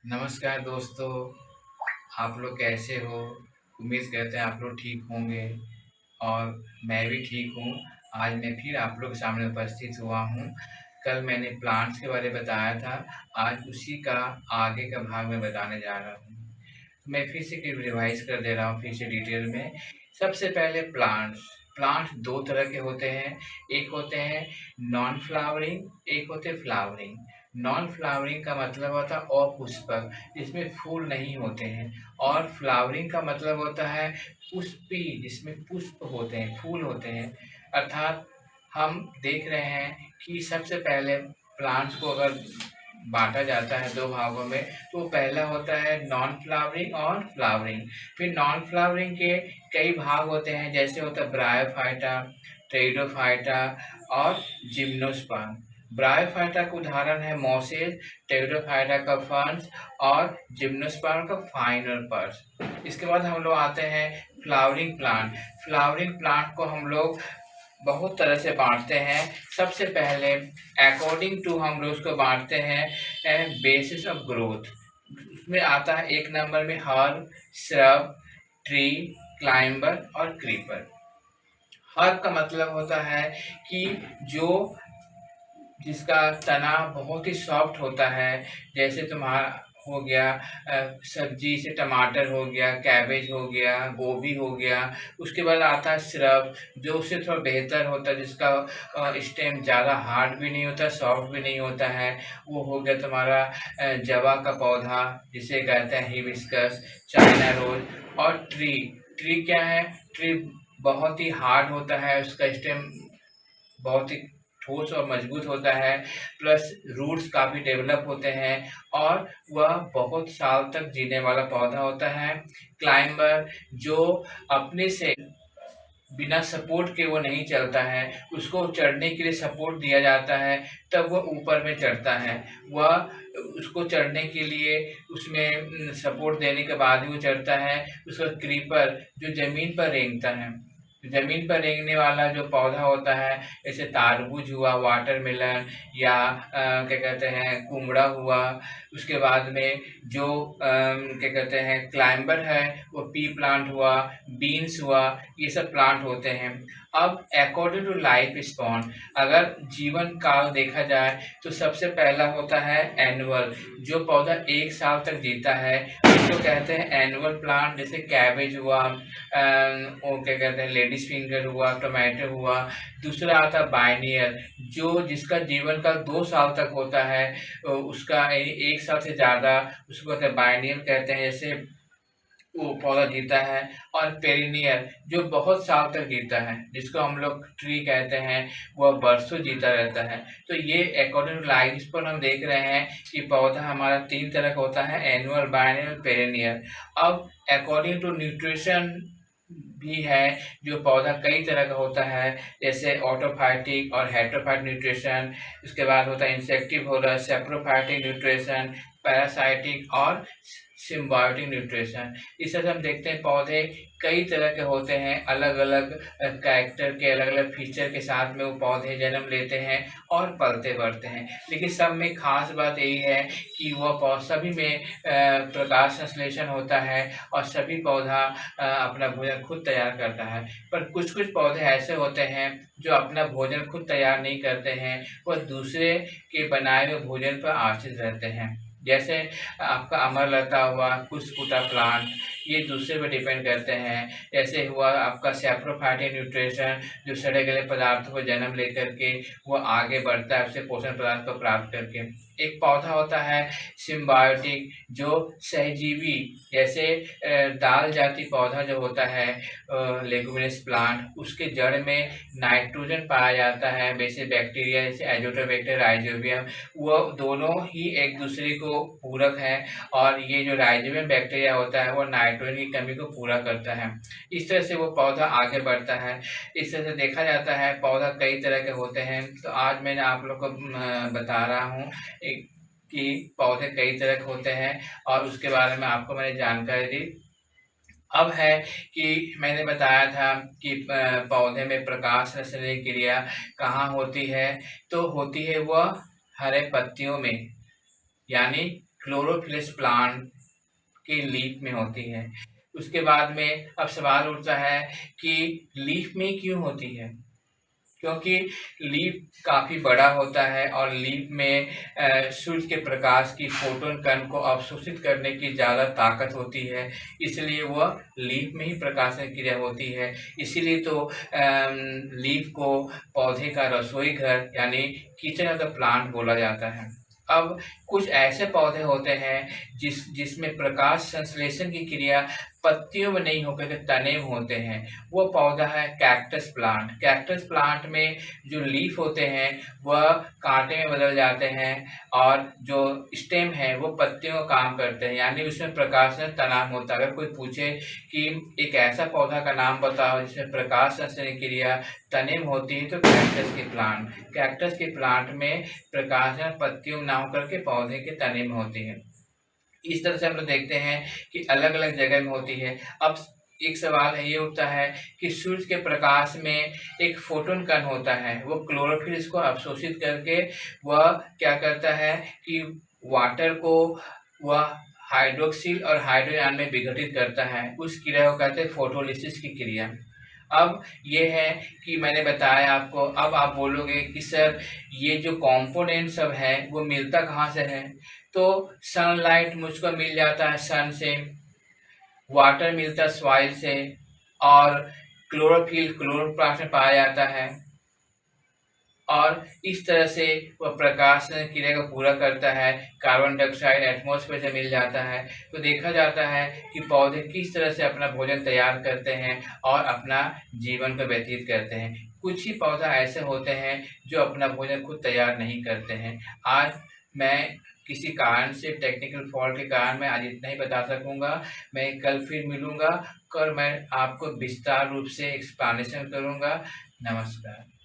नमस्कार दोस्तों, आप लोग कैसे हो? उम्मीद करते हैं आप लोग ठीक होंगे और मैं भी ठीक हूँ। आज मैं फिर आप लोग के सामने उपस्थित हुआ हूँ। कल मैंने प्लांट्स के बारे में बताया था, आज उसी का आगे का भाग मैं बताने जा रहा हूँ। मैं फिर से रिवाइज कर दे रहा हूँ फिर से डिटेल में। सबसे पहले प्लांट्स। प्लांट्स 2 तरह के होते हैं, एक होते हैं नॉन फ्लावरिंग, एक होते हैं फ्लावरिंग। नॉन फ्लावरिंग का मतलब होता है अपुष्पक, जिसमें फूल नहीं होते हैं, और फ्लावरिंग का मतलब होता है पुष्पी, जिसमें पुष्प होते हैं, फूल होते हैं। अर्थात हम देख रहे हैं कि सबसे पहले प्लांट्स को अगर बांटा जाता है 2 भागों में, तो पहला होता है नॉन फ्लावरिंग और फ्लावरिंग। फिर नॉन फ्लावरिंग के कई भाग होते हैं, जैसे होता है ब्रायोफाइटा, टेरिडोफाइटा और जिम्नोस्पर्म। ब्रायोफाइटा का उदाहरण है मॉसेज, टेरिडोफाइटा का फर्न्स और जिम्नोस्पर्म का फाइनल पर्स। इसके बाद हम लोग आते हैं फ्लावरिंग प्लांट। फ्लावरिंग प्लांट को हम लोग बहुत तरह से बांटते हैं। सबसे पहले अकॉर्डिंग टू हम लोग उसको बांटते हैं बेसिस ऑफ ग्रोथ। उसमें आता है एक नंबर में हर्ब, श्रब, ट्री, क्लाइंबर और क्रीपर। हर्ब का मतलब होता है कि जो जिसका तना बहुत ही सॉफ्ट होता है, जैसे तुम्हारा हो गया सब्जी से टमाटर हो गया, कैबेज हो गया, गोभी हो गया। उसके बाद आता है श्रब, जो उससे थोड़ा बेहतर होता है, जिसका स्टेम ज़्यादा हार्ड भी नहीं होता, सॉफ्ट भी नहीं होता है। वो हो गया तुम्हारा जवा का पौधा, जिसे कहते हैं हिबिस्कस, चाइना रोज। और ट्री। ट्री क्या है? ट्री बहुत ही हार्ड होता है, उसका स्टेम बहुत ही ठोस और मजबूत होता है, प्लस रूट्स काफ़ी डेवलप होते हैं और वह बहुत साल तक जीने वाला पौधा होता है। क्लाइंबर, जो अपने से बिना सपोर्ट के वो नहीं चलता है, उसको चढ़ने के लिए सपोर्ट दिया जाता है, तब वह ऊपर में चढ़ता है। वह उसको चढ़ने के लिए उसमें सपोर्ट देने के बाद ही वो चढ़ता है। उसका क्रीपर, जो ज़मीन पर रेंगता है, ज़मीन पर रेंगने वाला जो पौधा होता है, जैसे तारबूज हुआ, वाटरमेलन, या क्या कहते हैं कुमड़ा हुआ। उसके बाद में जो क्या कहते हैं क्लाइंबर है, वो पी प्लांट हुआ, बीन्स हुआ, ये सब प्लांट होते हैं। अब अकॉर्डिंग टू लाइफ स्पॉन, अगर जीवन काल देखा जाए तो सबसे पहला होता है एनुअल, जो पौधा 1 साल तक जीता है, उसको कहते हैं एनुअल प्लांट। जैसे कैबेज हुआ, वो क्या कहते हैं लेडीज फिंगर हुआ, टोमेटो हुआ। दूसरा आता है बाइनियल, जो जिसका जीवन काल 2 साल तक होता है, उसका 1 साल से ज़्यादा, उसको कहते हैं बाइनियल कहते हैं, जैसे वो पौधा जीता है। और पेरिनियल, जो बहुत साल तक जीता है, जिसको हम लोग ट्री कहते हैं, वह बरसों जीता रहता है। तो ये अकॉर्डिंग टू लाइफ स्पैन हम देख रहे हैं कि पौधा हमारा 3 तरह का होता है, एनुअल, बायनियल, पेरिनियल। अब अकॉर्डिंग टू न्यूट्रिशन भी है, जो पौधा कई तरह का होता है, जैसे ऑटोफाइटिक और हेटेरोफाइट न्यूट्रिशन। उसके बाद होता है इंसेक्टिवोरल, सेप्रोफाइटिक न्यूट्रिशन, पैरासाइटिक और सिम्बायोटिक न्यूट्रिशन। इस तरह से हम देखते हैं पौधे कई तरह के होते हैं, अलग अलग कैरेक्टर के, अलग अलग फीचर के साथ में वो पौधे जन्म लेते हैं और पलते बढ़ते हैं। लेकिन सब में खास बात यही है कि वह सभी में प्रकाश संश्लेषण होता है और सभी पौधा अपना भोजन खुद तैयार करता है। पर कुछ कुछ पौधे ऐसे होते हैं जो अपना भोजन खुद तैयार नहीं करते हैं, वह दूसरे के बनाए हुए भोजन पर आश्रित रहते हैं। जैसे आपका अमरलता हुआ, कुसकुटा प्लांट, ये दूसरे पे डिपेंड करते हैं। जैसे हुआ आपका सैप्रोफाइटिक न्यूट्रिशन, जो सड़े गले पदार्थों को जन्म लेकर के वो आगे बढ़ता है, उससे पोषण पदार्थ को प्राप्त करके। एक पौधा होता है सिम्बायोटिक, जो सहजीवी, जैसे दाल जाति पौधा जो होता है लेगुमिनस प्लांट, उसके जड़ में नाइट्रोजन पाया जाता है। वैसे बैक्टीरिया जैसे एजोटोबैक्टर, राइजोबियम, वो दोनों ही एक दूसरे को पूरक हैं, और ये जो राइजोबियम बैक्टीरिया होता है वो नाइट्रोजन की कमी को पूरा करता है। इस तरह से वो पौधा आगे बढ़ता है। इस तरह से देखा जाता है पौधा कई तरह के होते हैं। तो आज मैंने आप लोग को बता रहा हूँ कि पौधे कई तरह के होते हैं और उसके बारे में आपको मैंने जानकारी दी। अब है कि मैंने बताया था कि पौधे में प्रकाश संश्लेषण की क्रिया कहाँ होती है, तो होती है वह हरे पत्तियों में, यानी क्लोरोफिलिस प्लांट के लीफ में होती है। उसके बाद में अब सवाल उठता है कि लीफ में क्यों होती है? क्योंकि लीफ काफ़ी बड़ा होता है और लीफ में सूर्य के प्रकाश की फोटोन कण को अवशोषित करने की ज़्यादा ताकत होती है, इसलिए वह लीफ में ही प्रकाशन क्रिया होती है। इसीलिए तो लीफ को पौधे का रसोई घर यानी किचन ऑफ द प्लांट बोला जाता है। अब कुछ ऐसे पौधे होते हैं जिसमें प्रकाश संश्लेषण की क्रिया पत्तियों में नहीं होकर के तने में होते हैं। वो पौधा है कैक्टस प्लांट। कैक्टस प्लांट में जो लीफ होते हैं वह कांटे में बदल जाते हैं और जो स्टेम है वो पत्तियों का काम करते हैं, यानी उसमें प्रकाश तनाव होता है। अगर कोई पूछे कि एक ऐसा पौधा का नाम बताओ जिसमें प्रकाश संश्लेषण क्रिया तने में होती है, तो कैक्टस के प्लांट। कैक्टस के प्लांट में प्रकाश पत्तियों ना होकर के पौधे के तने में होती है। इस तरह से हम लोग देखते हैं कि अलग अलग जगह में होती है। अब एक सवाल ये उठता है कि सूर्य के प्रकाश में एक फोटोन कण होता है, वो क्लोरोफिल इसको अवशोषित करके वह क्या करता है कि वाटर को वह हाइड्रोक्सिल और हाइड्रोजन में विघटित करता है। उस क्रिया को कहते हैं फोटोलिसिस की क्रिया। अब ये है कि मैंने बताया आपको, अब आप बोलोगे कि सर ये जो कंपोनेंट सब है वो मिलता कहाँ से है? तो सनलाइट मुझको मिल जाता है सन से, वाटर मिलता है सॉइल से, और क्लोरोफिल क्लोरोप्लास्ट में पाया जाता है, और इस तरह से वह प्रकाश क्रिया को पूरा करता है। कार्बन डाइऑक्साइड एटमॉस्फेयर से मिल जाता है। तो देखा जाता है कि पौधे किस तरह से अपना भोजन तैयार करते हैं और अपना जीवन को व्यतीत करते हैं। कुछ ही पौधा ऐसे होते हैं जो अपना भोजन खुद तैयार नहीं करते हैं। आज मैं किसी कारण से टेक्निकल फॉल्ट के कारण मैं आज इतना ही बता सकूंगा। मैं कल फिर मिलूंगा, कल मैं आपको विस्तार रूप से एक्सप्लेनेशन करूंगा। नमस्कार।